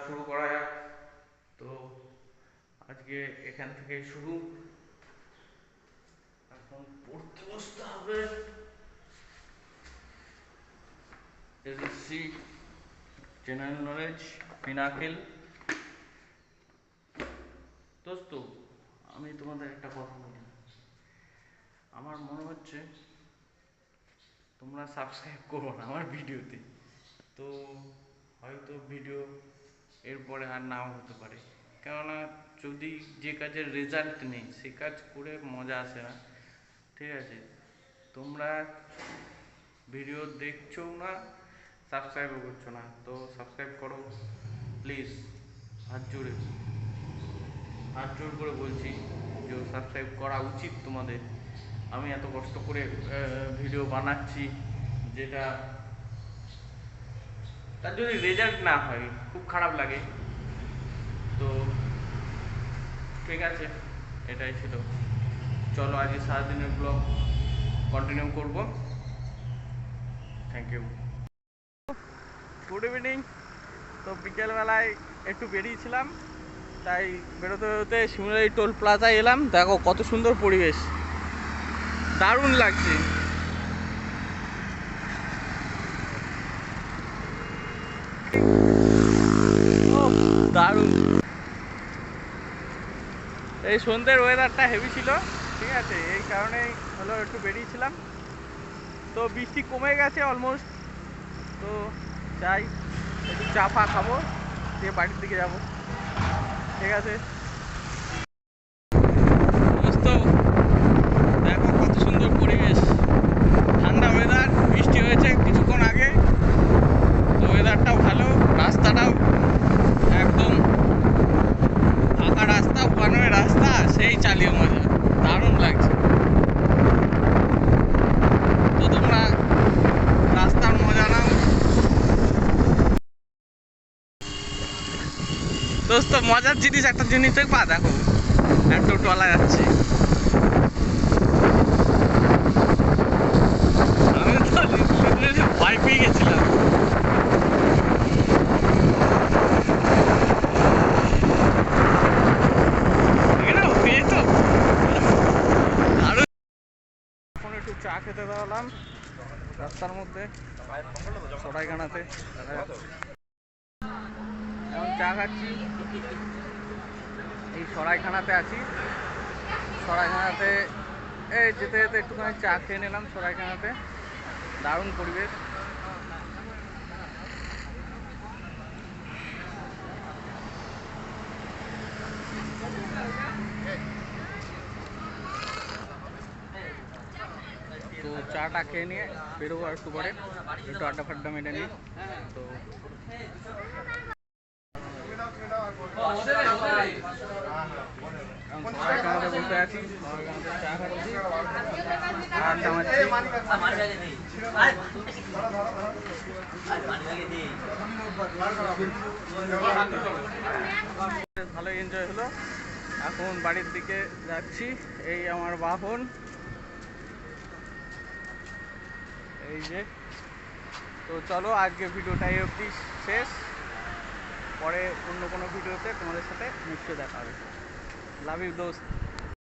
শুরু করা যাক। তো আজকে এখান থেকে শুরু। এখন পড়তে বসতে হবে। SSC general knowledge pinnacle. দোস্ত, আমি তোমাদের একটা কথা বলি, আমার মনে হচ্ছে তোমরা সাবস্ক্রাইব করো না আমার ভিডিওতে। তো হয়তো ভিডিও এরপরে আর নাও হতে পারে, কেননা যদি যে কাজের রেজাল্ট নেই সে কাজ করে মজা আসে না। ঠিক আছে, তোমরা ভিডিও দেখছো না, সাবস্ক্রাইবও করছো না, তো সাবস্ক্রাইব করো প্লিজ। হাত জোড়ে হাত জোর করে বলছি যে সাবস্ক্রাইব করা উচিত তোমাদের। আমি এত কষ্ট করে ভিডিও বানাচ্ছি, যেটা তার যদি রেজাল্ট না হয় খুব খারাপ লাগে। তো ঠিক আছে, এটাই ছিল। চলো আজকে সারাদিনের ব্লগ কন্টিনিউ করব। Thank you. Good evening. তো বিকেলবেলায় একটু বেরিয়েছিলাম, তাই বেরোতে বেরোতে শিমুলারি টোল প্লাজায় এলাম। দেখো কত সুন্দর পরিবেশ, দারুণ লাগছে। দারুণ। এই সন্ধ্যের ওয়েদারটা হেভি ছিল, ঠিক আছে, এই কারণেই হলো একটু বেরিয়েছিলাম। তো বৃষ্টি কমে গেছে অলমোস্ট। তো চাই একটু চা ফা খাবো, দিয়ে বাড়ির দিকে যাবো। ঠিক আছে দোস্ত, দেখো কত সুন্দর পরিবেশ, ঠান্ডা ওয়েদার, বৃষ্টি হয়েছে কিছুক্ষণ আগে। তো ওয়েদারটাও ভালো, রাস্তাটাও একদম ফাঁকা রাস্তা, ওয়ানওয়ে রাস্তা, সেই চালিয়ে মজা, দারুণ লাগছে। তো তোমরা রাস্তার মজা নাও। দোস্ত মজার জিনিস একটা জিনিস দেখবা, দেখো একটা টলা যাচ্ছে। আমি তো ভয় পেয়ে গেছিলাম। এখন একটু চা খেতে দাঁড়ালাম রাস্তার মধ্যে, সরাইখানাতে। এখন চা খাচ্ছি, এই সরাইখানাতে আছি। সরাইখানাতে এই যেতে যেতে একটুখানি চা খেয়ে নিলাম। সরাইখানাতে দারুণ পরিবেশ। তো চাটা খেয়ে নিয়ে বেরোবো আর একটু পরে, একটু আড্ডা ফাড্ডা মেটে নিই। তো সরাইখানাতে বসে আছি, সরাইখানাতে চা খাচ্ছি, আড্ডা মারছি। ভালোই এনজয় হলো। এখন বাড়ির দিকে যাচ্ছি, এই আমার বাহন, এই যে। তো চলো আজকে ভিডিওটা এই অবধি শেষ, পরে অন্য কোনো ভিডিওতে তোমাদের সাথে নিশ্চয়ই দেখা হবে। লাভ ইউ দোস্ত।